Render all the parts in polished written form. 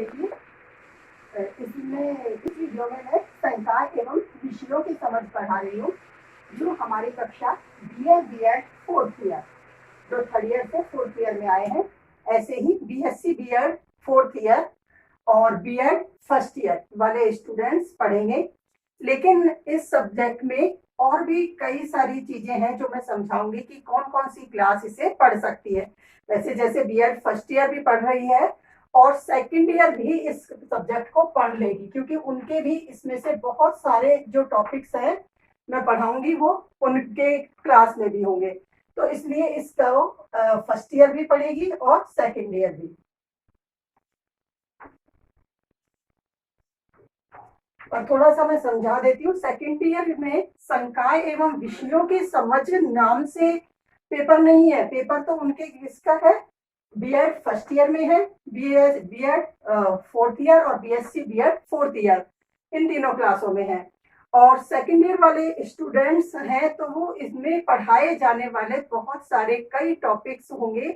देखिए, इसमें इस वीडियो में मैं संकाय एवं विषयों की समझ पढ़ा रही हूँ जो हमारी कक्षा BA फोर्थ ईयर, जो थर्ड ईयर से फोर्थ ईयर में आए हैं, ऐसे ही BSc B.Ed फोर्थ ईयर और B.Ed फर्स्ट ईयर वाले स्टूडेंट्स पढ़ेंगे। लेकिन इस सब्जेक्ट में और भी कई सारी चीजें हैं जो मैं समझाऊंगी कि कौन कौन सी क्लास इसे पढ़ सकती है। वैसे जैसे B.Ed फर्स्ट ईयर भी पढ़ रही है और सेकंड ईयर भी इस सब्जेक्ट को पढ़ लेगी, क्योंकि उनके भी इसमें से बहुत सारे जो टॉपिक्स हैं मैं पढ़ाऊंगी वो उनके क्लास में भी होंगे। तो इसलिए इसको फर्स्ट ईयर भी पढ़ेगी और सेकंड ईयर भी। और थोड़ा सा मैं समझा देती हूँ। सेकंड ईयर में संकाय एवं विषयों की समझ नाम से पेपर नहीं है। पेपर तो उनके किसका है, B.Ed फर्स्ट ईयर में है, B.Ed फोर्थ ईयर और BSc B.Ed फोर्थ ईयर, इन तीनों क्लासों में है। और सेकंड ईयर वाले स्टूडेंट्स हैं तो वो इसमें पढ़ाए जाने वाले बहुत सारे कई टॉपिक्स होंगे,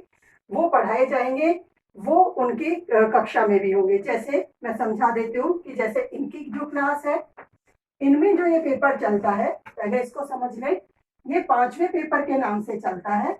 वो पढ़ाए जाएंगे, वो उनकी कक्षा में भी होंगे। जैसे मैं समझा देती हूँ कि जैसे इनकी जो क्लास है, इनमें जो ये पेपर चलता है, पहले इसको समझ लें, ये पांचवें पेपर के नाम से चलता है।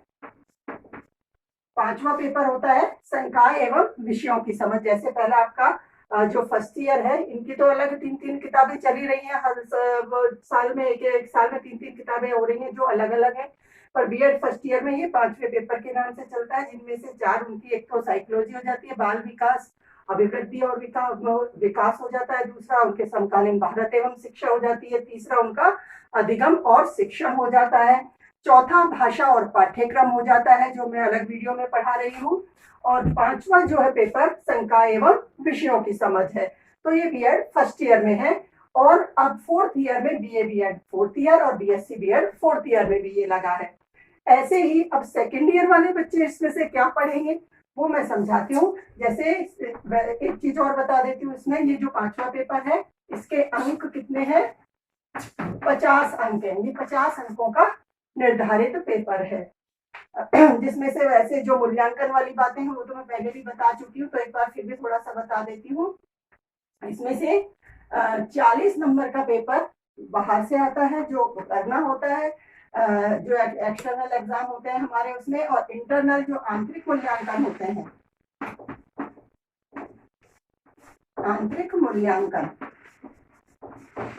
पांचवा पेपर होता है संकाय एवं विषयों की समझ। जैसे पहला आपका जो फर्स्ट ईयर है, इनकी तो अलग तीन तीन किताबें चली रही हैं, हर साल में एक साल में तीन तीन किताबें हो रही हैं जो अलग अलग है। पर B.Ed फर्स्ट ईयर में ये पांचवें पेपर के नाम से चलता है, जिनमें से चार उनकी, एक तो साइकोलॉजी हो जाती है, बाल विकास, अभिवृद्धि और विकास हो जाता है, दूसरा उनके समकालीन भारत एवं शिक्षा हो जाती है, तीसरा उनका अधिगम और शिक्षण हो जाता है, चौथा भाषा और पाठ्यक्रम हो जाता है जो मैं अलग वीडियो में पढ़ा रही हूँ, और पांचवा जो है पेपर संकाय एवं विषयों की समझ है। तो ये B.Ed फर्स्ट ईयर में है। और अब फोर्थ ईयर में BA B.Ed फोर्थ ईयर और BSc B.Ed फोर्थ ईयर में भी ये लगा है। ऐसे ही अब सेकेंड ईयर वाले बच्चे इसमें से क्या पढ़ेंगे वो मैं समझाती हूँ। जैसे एक चीज और बता देती हूँ, इसमें ये जो पांचवा पेपर है इसके अंक कितने हैं, 50 अंक है। ये 50 अंकों का निर्धारित पेपर है, जिसमें से वैसे जो मूल्यांकन वाली बातें हैं वो तो मैं पहले भी बता चुकी हूँ, तो एक बार फिर भी थोड़ा सा बता देती हूँ। इसमें से 40 नंबर का पेपर बाहर से आता है जो करना होता है, जो एक्सटर्नल एग्जाम होते हैं हमारे उसमें, और इंटरनल जो आंतरिक मूल्यांकन होते हैं, आंतरिक मूल्यांकन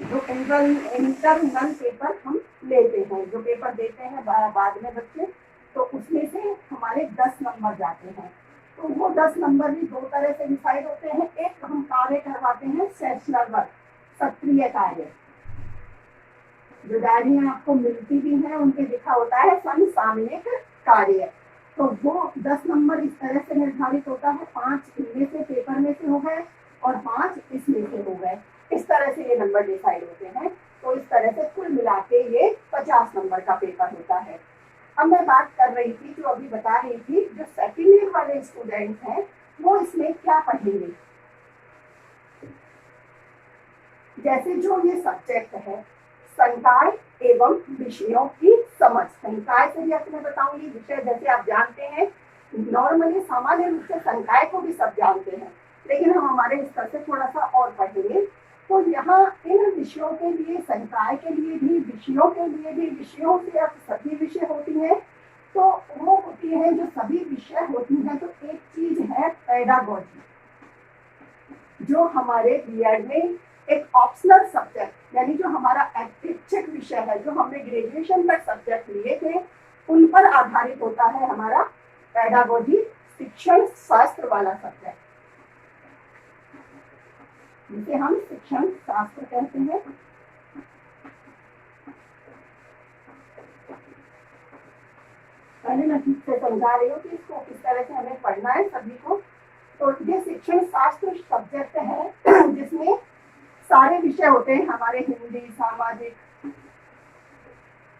जो इंटरनल पेपर हम लेते हैं, जो पेपर देते हैं बाद में बच्चे, तो उसमें से हमारे 10 नंबर जाते हैं। तो वो 10 नंबर भी दो तरह से डिसाइड होते हैं। एक हम कार्य करवाते हैं सेशनल वर्क, सक्रिय कार्य, जो डायरियां आपको मिलती भी हैं उनके लिखा होता है समसामयिक कार्य। तो वो 10 नंबर इस तरह से निर्धारित होता है, 5 इनमें से पेपर में से हो गए और 5 इसमें से हो गए, इस तरह से ये नंबर डिसाइड होते हैं। तो इस तरह से कुल मिला के ये 50 नंबर का पेपर होता है। अब मैं बात कर रही थी, जो अभी बता रही थी, जो सेकेंड ईयर वाले स्टूडेंट्स हैं वो इसमें क्या पढ़ेंगे। जैसे जो ये सब्जेक्ट है संकाय एवं विषयों की समझ, संकाय से जैसे मैं बताऊंगी, विषय जैसे आप जानते हैं, नॉर्मली सामान्य रूप से संकाय को भी सब जानते हैं, लेकिन हम हमारे स्तर से थोड़ा सा और पढ़ेंगे। तो यहाँ इन विषयों के लिए, संकाय के लिए भी, विषयों के लिए भी, विषयों से अब सभी विषय होती हैं, तो वो होती है जो सभी विषय होती हैं। तो एक चीज है पेडागोजी, जो हमारे B.Ed में एक ऑप्शनल सब्जेक्ट, यानी जो हमारा ऐच्छिक विषय है, जो हमने ग्रेजुएशन में सब्जेक्ट लिए थे, उन पर आधारित होता है हमारा पेडागोजी, शिक्षण शास्त्र वाला सब्जेक्ट, जिसे हम शिक्षण शास्त्र कहते हैं। पहले मैं ठीक से समझा रही हूँ कि इसको किस तरह से हमें पढ़ना है सभी को। तो ये शिक्षण शास्त्र सब्जेक्ट है जिसमें सारे विषय होते हैं हमारे, हिंदी,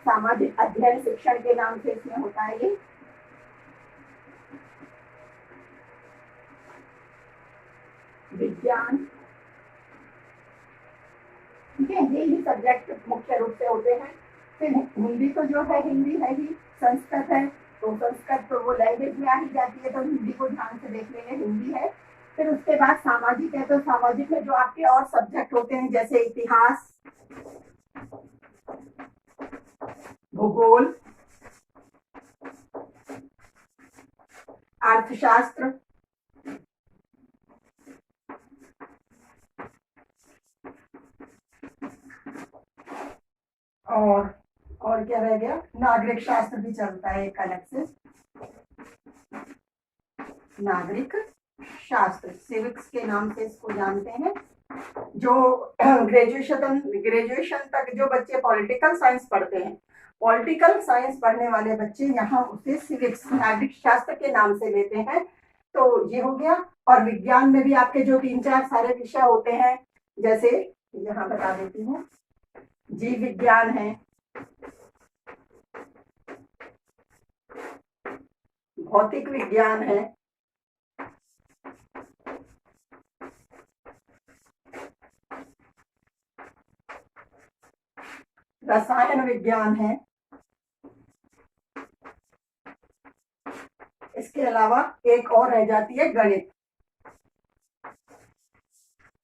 सामाजिक अध्ययन शिक्षण के नाम से इसमें होता है ये, विज्ञान, ठीक है, यही सब्जेक्ट मुख्य रूप से होते हैं। फिर हिंदी तो जो है हिंदी है ही, संस्कृत है तो संस्कृत तो वो लैंग्वेज में आ ही जाती है, तो हिंदी को ध्यान से देख लेंगे, हिंदी है। फिर उसके बाद सामाजिक है, तो सामाजिक में जो आपके और सब्जेक्ट होते हैं जैसे इतिहास, भूगोल, अर्थशास्त्र, और क्या रह गया, नागरिक शास्त्र भी चलता है एक अलग से, नागरिक शास्त्र, सिविक्स के नाम से इसको जानते हैं। जो ग्रेजुएशन तक जो बच्चे पॉलिटिकल साइंस पढ़ते हैं, पॉलिटिकल साइंस पढ़ने वाले बच्चे यहाँ उसे सिविक्स, नागरिक शास्त्र के नाम से लेते हैं। तो ये हो गया। और विज्ञान में भी आपके जो 3-4 सारे विषय होते हैं, जैसे यहाँ बता देती हूँ, जीव विज्ञान है, भौतिक विज्ञान है, रसायन विज्ञान है, इसके अलावा एक और रह जाती है गणित।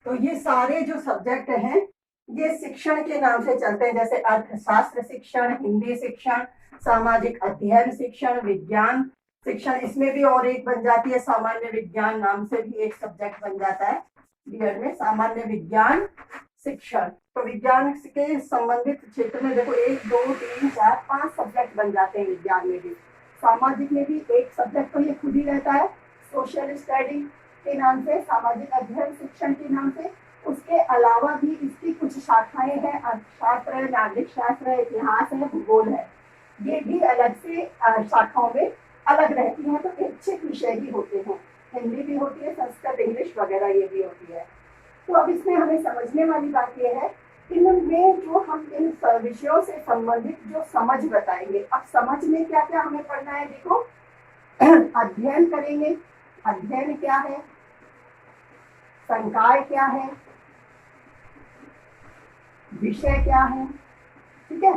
तो ये सारे जो सब्जेक्ट हैं ये शिक्षण के नाम से चलते हैं, जैसे अर्थशास्त्र शिक्षण, हिंदी शिक्षण, सामाजिक अध्ययन शिक्षण, विज्ञान शिक्षण। इसमें भी और एक बन जाती है सामान्य विज्ञान, नाम से भी एक सब्जेक्ट बन जाता है बीएड में, सामान्य विज्ञान शिक्षण। तो विज्ञान के संबंधित क्षेत्र में देखो 1, 2, 3, 4, 5 सब्जेक्ट बन जाते हैं विज्ञान में भी। सामाजिक में भी एक सब्जेक्ट तो ये खुद ही रहता है, सोशल स्टडी के नाम से, सामाजिक अध्ययन शिक्षण के नाम से। उसके अलावा भी इसकी कुछ शाखाएं हैं, अर्थशास्त्र है, नागरिक शास्त्र है, इतिहास है, भूगोल है। ये भी अलग से शाखाओं में अलग रहती हैं, तो ऐच्छिक विषय भी होते हैं। हिंदी भी होती है, संस्कृत, इंग्लिश वगैरह ये भी होती है। तो अब इसमें हमें समझने वाली बात यह है, इनमें जो हम इन विषयों से संबंधित जो समझ बताएंगे। अब समझ में क्या क्या हमें पढ़ना है, देखो अध्ययन करेंगे, अध्ययन क्या है, संकाय क्या है, विषय क्या है, ठीक है,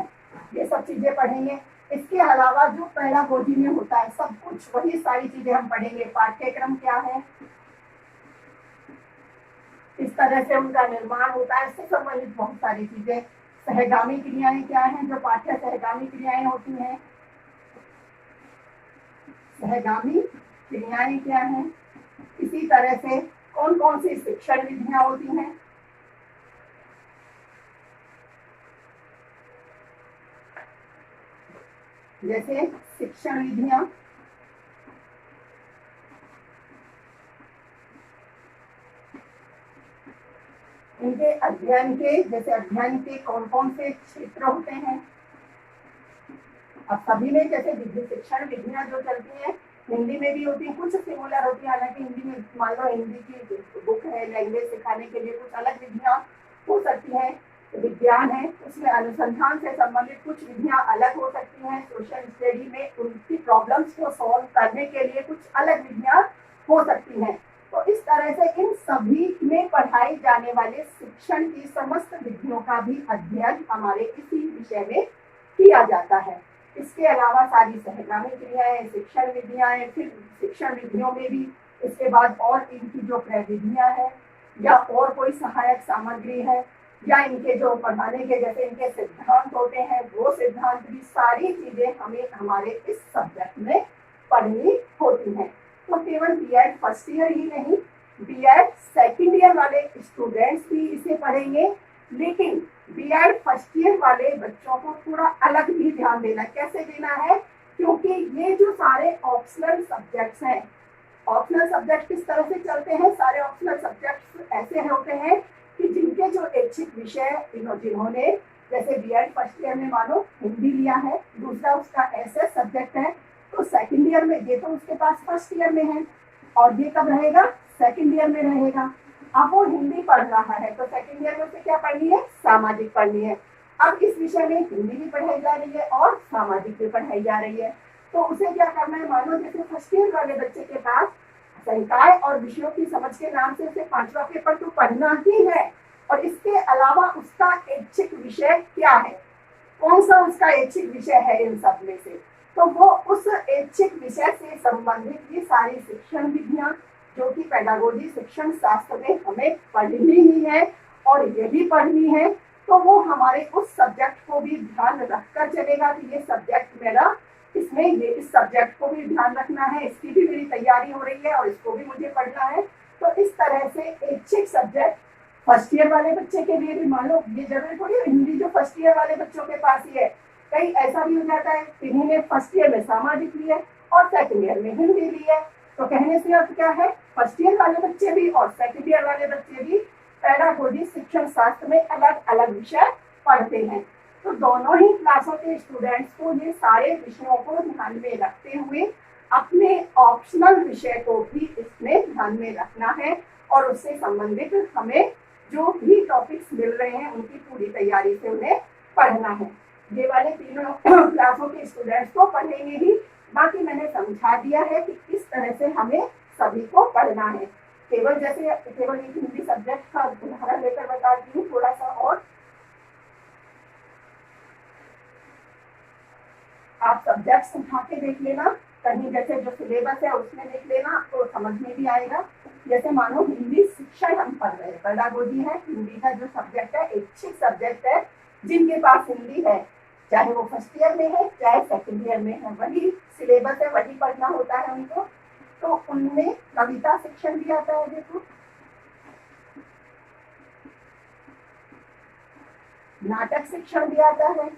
ये सब चीजें पढ़ेंगे। इसके अलावा जो पेडागोजी में होता है सब कुछ, वही सारी चीजें हम पढ़ेंगे। पाठ्यक्रम क्या है, इस तरह से उनका निर्माण होता है, इससे संबंधित बहुत सारी चीजें। सहगामी क्रियाएं क्या हैं, जो पाठ्य सहगामी क्रियाएं होती हैं, सहगामी क्रियाएं क्या हैं। इसी तरह से कौन कौन सी शिक्षण विधियां होती हैं, जैसे शिक्षण विधियां, इनके अध्ययन के, जैसे अध्ययन के कौन कौन से क्षेत्र होते हैं। अब सभी में जैसे शिक्षण विधियां जो चलती हैं, हिंदी में भी होती है, कुछ सिमिलर होती है। हालांकि हिंदी में मान लो हिंदी की बुक है, लैंग्वेज सिखाने के लिए कुछ अलग विधियां हो सकती हैं। विज्ञान है, उसमें अनुसंधान से संबंधित कुछ विधियां अलग हो सकती हैं। सोशल स्टडी में उनकी प्रॉब्लम्स को सॉल्व करने के लिए कुछ अलग विधियां हो सकती हैं। तो इस तरह से इन सभी में पढ़ाई जाने वाले शिक्षण की समस्त विधियों का भी अध्ययन हमारे इसी विषय में किया जाता है। इसके अलावा सारी सहगामी क्रियाएं, शिक्षण विधियां, फिर शिक्षण विधियों में भी इसके बाद और इनकी जो प्रविधियां हैं या और कोई सहायक सामग्री है, या इनके जो पढ़ाने के जैसे इनके सिद्धांत होते हैं, वो सिद्धांत भी, सारी चीजें हमें हमारे इस सब्जेक्ट में पढ़नी होती हैं। तो केवल बीएड फर्स्ट ईयर ही नहीं, बीएड सेकंड ईयर वाले स्टूडेंट्स भी इसे पढ़ेंगे। लेकिन बीएड फर्स्ट ईयर वाले बच्चों को थोड़ा अलग भी ध्यान देना। कैसे देना है, क्योंकि ये जो सारे ऑप्शनल सब्जेक्ट्स हैं, ऑप्शनल सब्जेक्ट किस तरह से चलते हैं, सारे ऑप्शनल सब्जेक्ट्स ऐसे होते हैं कि जिनके जो ऐच्छिक विषय जिन्होंने, जैसे बीएड फर्स्ट ईयर में मानो हिंदी लिया है, दूसरा उसका एसएस सब्जेक्ट है, तो सेकंड ईयर में ये तो उसके पास फर्स्ट ईयर में है, और ये कब रहेगा, सेकंड ईयर में रहेगा। अब वो हिंदी पढ़ रहा है, तो सेकंड ईयर में उसे क्या पढ़नी है, सामाजिक पढ़नी है। अब इस विषय में हिंदी भी पढ़ाई जा रही है और सामाजिक भी पढ़ाई जा रही है, तो उसे क्या करना है, मानो जैसे फर्स्ट ईयर वाले बच्चे के पास संकाय और विषयों की समझ के नाम से उसे 5वां पेपर तो पढ़ना ही है, और इसके अलावा उसका ऐच्छिक विषय क्या है, कौन सा उसका ऐच्छिक विषय है इन सब में से, तो वो उस ऐच्छिक विषय से संबंधित ये सारी शिक्षण विधियां, जो कि पेडागोजी शिक्षण शास्त्र में हमें पढ़नी ही है और यही पढ़नी है, तो वो हमारे उस सब्जेक्ट को भी ध्यान रखकर चलेगा कि ये सब्जेक्ट मेरा, इसमें ये इस सब्जेक्ट को भी ध्यान रखना है, इसकी भी मेरी तैयारी हो रही है और इसको भी मुझे पढ़ना है। तो इस तरह से ऐच्छिक सब्जेक्ट फर्स्ट ईयर वाले बच्चे के लिए भी, मान लो ये जरूरी थोड़ी हिंदी जो फर्स्ट ईयर वाले बच्चों के पास ही है, कहीं ऐसा भी हो जाता है इन्हीं ने फर्स्ट ईयर में सामाजिक लिया और सेकंड ईयर में हिंदी ली है, तो कहने से अर्थ क्या है, फर्स्ट ईयर वाले बच्चे भी और सेकंड ईयर वाले बच्चे भी पेडागोजी शिक्षण शास्त्र में अलग अलग विषय पढ़ते हैं। तो दोनों ही क्लासों के स्टूडेंट्स को ये सारे विषयों को ध्यान में रखते हुए अपने ऑप्शनल विषय को भी इसमें ध्यान में रखना है और उससे संबंधित हमें जो भी टॉपिक्स मिल रहे हैं उनकी पूरी तैयारी से उन्हें पढ़ना है। ये वाले तीनों क्लासों के स्टूडेंट्स को पढ़ेंगे ही, बाकी मैंने समझा दिया है कि किस तरह से हमें सभी को पढ़ना है। केवल एक हिंदी सब्जेक्ट का उदाहरण लेकर बताती हूँ थोड़ा सा, और आप सब्जेक्ट्स उठा के देख लेना, कहीं जैसे जो सिलेबस है उसमें देख लेना तो समझ में भी आएगा। जैसे मानो हिंदी शिक्षण हम पढ़ रहे हैं, पेडागोजी है, हिंदी का जो सब्जेक्ट है ऐच्छिक सब्जेक्ट है, जिनके पास हिंदी है चाहे वो फर्स्ट ईयर में है चाहे सेकंड ईयर में है, वही सिलेबस है, वही पढ़ना होता है उनको। तो उनमें कविता शिक्षण भी आता है, देखो नाटक शिक्षण भी आता है,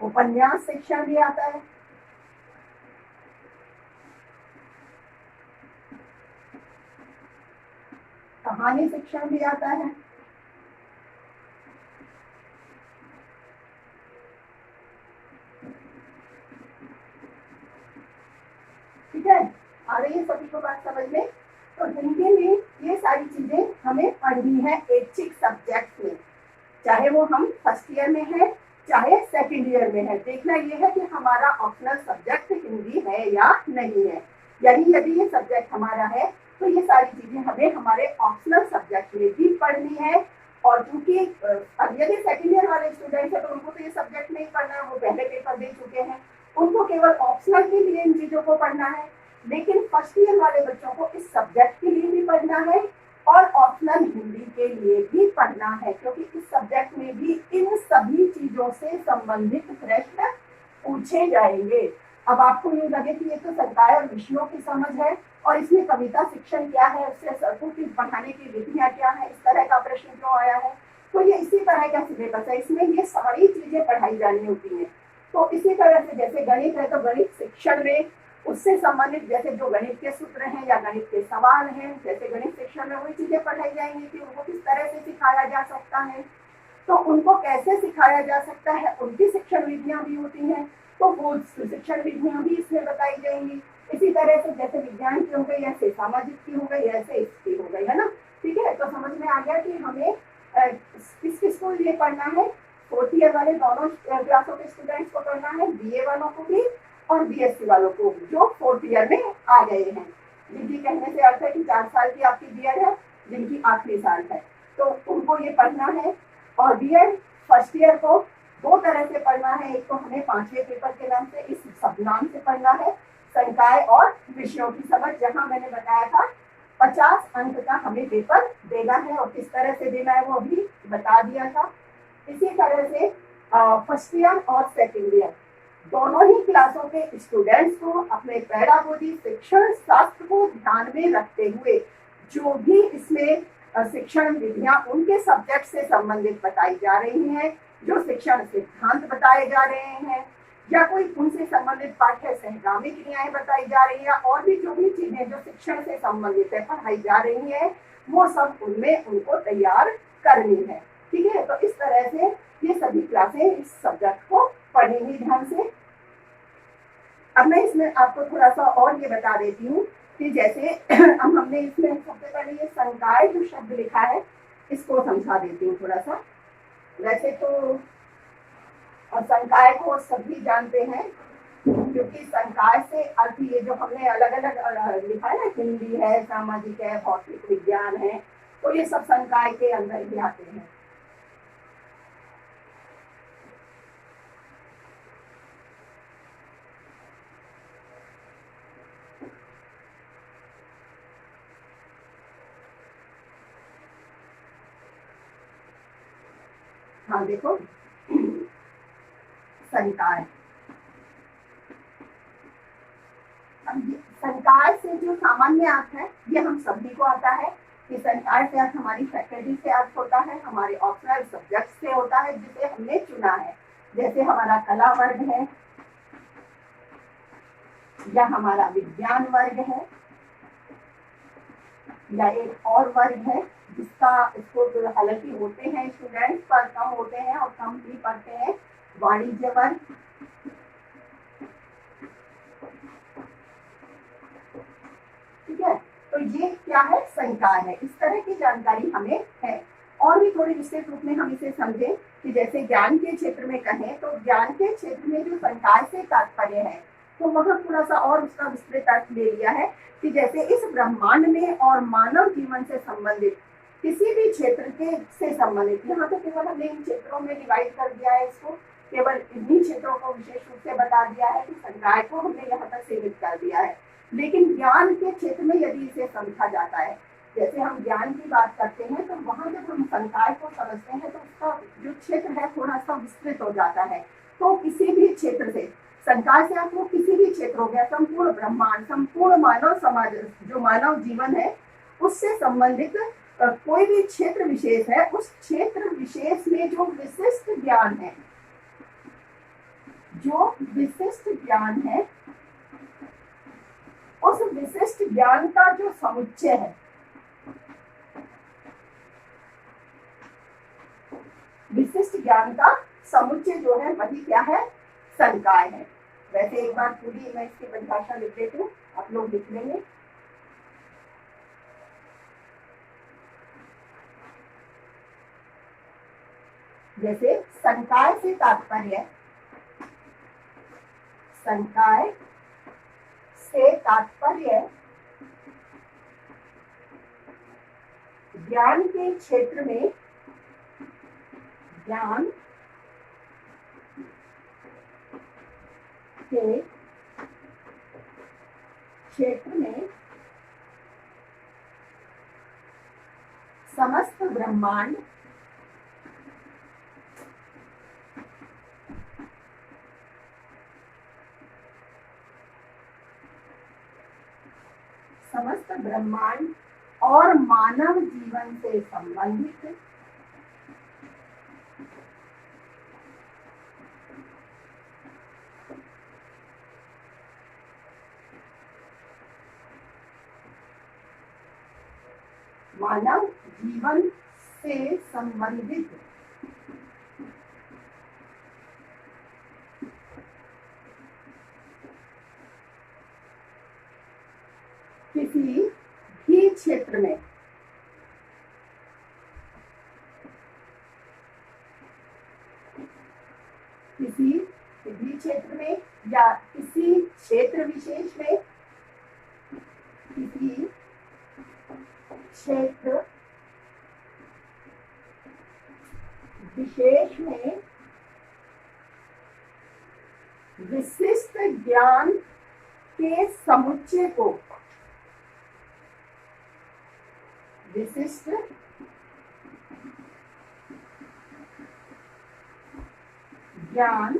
उपन्यास शिक्षण भी आता है, कहानी शिक्षण भी आता है, ठीक है, आ रही है सभी को बात समझ में। तो हिंदी में ये सारी चीजें हमें पढ़नी है ऐच्छिक सब्जेक्ट में, चाहे वो हम फर्स्ट ईयर में है चाहे सेकंड ईयर में है। देखना ये है कि हमारा ऑप्शनल सब्जेक्ट हिंदी है या नहीं है, यानी यदि ये सब्जेक्ट हमारा है तो ये सारी चीजें हमें हमारे ऑप्शनल सब्जेक्ट में भी पढ़नी है। और क्योंकि अब यदि सेकंड ईयर वाले स्टूडेंट्स है तो उनको तो ये सब्जेक्ट नहीं पढ़ना है, वो पहले पेपर दे चुके हैं, उनको केवल ऑप्शनल के लिए इन चीजों को पढ़ना है। लेकिन फर्स्ट ईयर वाले बच्चों को इस सब्जेक्ट के लिए भी पढ़ना है और ऑप्शनल हिंदी के लिए भी पढ़ना है, क्योंकि इस सब्जेक्ट में भी इन सभी चीजों से संबंधित प्रश्न पूछे जाएंगे। अब आपको ये लगे कि ये तो संकाय और विषयों की समझ है और इसमें कविता शिक्षण क्या है, उससे सड़कों की पढ़ाने की विधियां क्या है, इस तरह का प्रश्न क्यों आया है, तो ये इसी तरह का सिलेबस है, इसमें ये सारी चीजें पढ़ाई जानी होती है। तो इसी तरह से जैसे गणित है तो गणित शिक्षण में उससे संबंधित जैसे जो गणित के सूत्र हैं या गणित के सवाल हैं, जैसे गणित शिक्षण में वही चीजें पढ़ाई जाएंगी कि उनको किस तरह से सिखाया जा सकता है, तो उनको कैसे सिखाया जा सकता है उनकी शिक्षण विधियां भी होती हैं, तो वो शिक्षण विधियां भी इसमें बताई जाएंगी। इसी तरह से जैसे विज्ञान की हो गई, ऐसे सामाजिक की हो गई, ऐसे इसकी हो गई, है ना, ठीक है। तो समझ में आ गया कि हमें किस किस को ये पढ़ना है, फोर्थ ईयर वाले दोनों क्लासों के स्टूडेंट्स को पढ़ना है, बीए वालों को भी और बीएससी वालों को जो फोर्थ ईयर में आ गए हैं, जिनकी कहने से अर्थ है कि 4 साल की आपकी बीएड है, जिनकी आखिरी साल है, तो उनको ये पढ़ना है। और बीएड फर्स्ट ईयर को 2 तरह से पढ़ना है, एक तो हमें 5वें पेपर के नाम से इस सब नाम से पढ़ना है, संकाय और विषयों की समझ, जहां मैंने बताया था 50 अंक का हमें पेपर देना है और किस तरह से देना है वो अभी बता दिया था। इसी तरह से फर्स्ट ईयर और सेकेंड ईयर दोनों ही क्लासों के स्टूडेंट्स को अपने पेडागोजी शिक्षण शास्त्र को ध्यान में रखते हुए जो भी इसमें शिक्षण विधियां उनके सब्जेक्ट से संबंधित बताई जा रही हैं, जो शिक्षण सिद्धांत बताए जा रहे हैं या कोई उनसे संबंधित पाठ्य सहगामी क्रियाएं बताई जा रही है और भी जो भी चीजें जो शिक्षण से संबंधित है पढ़ाई जा रही है, वो सब उनमें उनको तैयार करनी है, ठीक है। तो इस तरह से ये सभी क्लासें इस सब्जेक्ट को पढ़ेंगी ध्यान से। अब मैं इसमें आपको थोड़ा सा और ये बता देती हूँ कि जैसे अब हमने इसमें सबसे पहले ये संकाय जो शब्द लिखा है इसको समझा देती हूँ थोड़ा सा। वैसे तो संकाय को सभी जानते हैं, क्योंकि संकाय से अर्थ ये जो हमने अलग अलग लिखा है ना, हिंदी है, सामाजिक है, भौतिक विज्ञान है, तो ये सब संकाय के अंदर ही आते हैं। हाँ देखो, संकाय। संकाय से जो सामान्य अर्थ है ये हम सभी को आता है कि संकाय से अर्थ हमारी फैकल्टी से अर्थ होता है, हमारे ऑप्शनल सब्जेक्ट से होता है जिसे हमने चुना है। जैसे हमारा कला वर्ग है या हमारा विज्ञान वर्ग है या एक और वर्ग है जिसका इसको हालांकि होते हैं स्टूडेंट्स पर कम होते हैं और कम भी पढ़ते हैं, वाणिज्य वर्ग। ठीक है, तो ये क्या है, संकाय है। इस तरह की जानकारी हमें है। और भी थोड़ी विस्तृत रूप में हम इसे समझें कि जैसे ज्ञान के क्षेत्र में कहें तो ज्ञान के क्षेत्र में जो संकाय से तात्पर्य है तो वहां थोड़ा सा और उसका विस्तृत अर्थ ले लिया है कि जैसे इस ब्रह्मांड में और मानव जीवन से संबंधित किसी भी क्षेत्र के से संबंधित, यहाँ तो केवल हमने इन क्षेत्रों में डिवाइड कर दिया है, इसको केवल इन्हीं क्षेत्रों को विशेष रूप से बता दिया है कि संकाय को हमने यहाँ तक सीमित कर दिया है। लेकिन ज्ञान के क्षेत्र में यदि इसे समझा जाता है, जैसे हम ज्ञान की बात करते हैं तो वहां जब हम संकाय को समझते हैं तो उसका जो क्षेत्र है थोड़ा सा विस्तृत हो जाता है। तो किसी भी क्षेत्र से संकाय से आपको किसी भी क्षेत्र हो गया, संपूर्ण ब्रह्मांड, संपूर्ण मानव समाज, जो मानव जीवन है उससे संबंधित कोई भी क्षेत्र विशेष है, उस क्षेत्र विशेष में जो विशिष्ट ज्ञान है, जो विशिष्ट ज्ञान है, उस विशिष्ट ज्ञान का जो समुच्चय है, विशिष्ट ज्ञान का समुच्चय जो है वही क्या है, संकाय है। वैसे एक बार पूरी मैं इसकी परिभाषा लिख देती हूँ, आप लोग लिख लेंगे। जैसे संकाय से तात्पर्य, संकाय से तात्पर्य ज्ञान के क्षेत्र में, ज्ञान के क्षेत्र में समस्त ब्रह्मांड, समस्त ब्रह्मांड और मानव जीवन से संबंधित मानव जीवन से संबंधित किसी भी क्षेत्र में, किसी भी क्षेत्र में या किसी क्षेत्र विशेष में, किसी क्षेत्र विशेष में विशिष्ट ज्ञान के समुच्चय को, विशिष्ट ज्ञान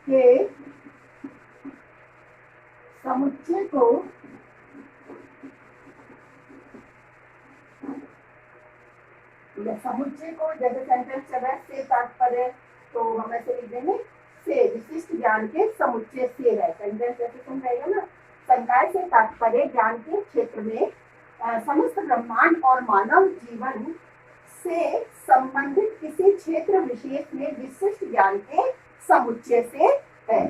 के समुच्चय को समुच्चय को जैसे सेंटेंस चल रहा है से तात्पर्य, तो हम ऐसे लिख देंगे से विशिष्ट ज्ञान के समुच्चय से है। सेंटेंस ऐसे सुन रहेगा ना, संकाय से तात्पर्य ज्ञान के क्षेत्र में समस्त ब्रह्मांड और मानव जीवन से संबंधित किसी क्षेत्र विशेष में विशिष्ट ज्ञान के समुच्चय से है।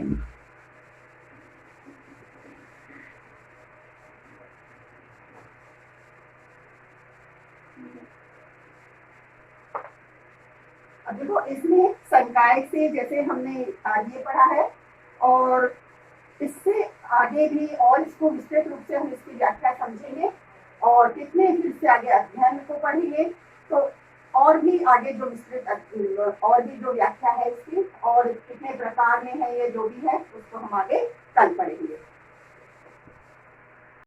अब देखो इसमें संकाय से जैसे हमने आज ये पढ़ा है और इससे आगे भी और इसको विस्तृत रूप से हम इसकी व्याख्या समझेंगे और कितने फिर से आगे अध्ययन को पढ़ेंगे तो और भी आगे जो विस्तृत और भी जो व्याख्या है इसकी और कितने प्रकार में है ये जो भी है उसको हम आगे कल पढ़ेंगे।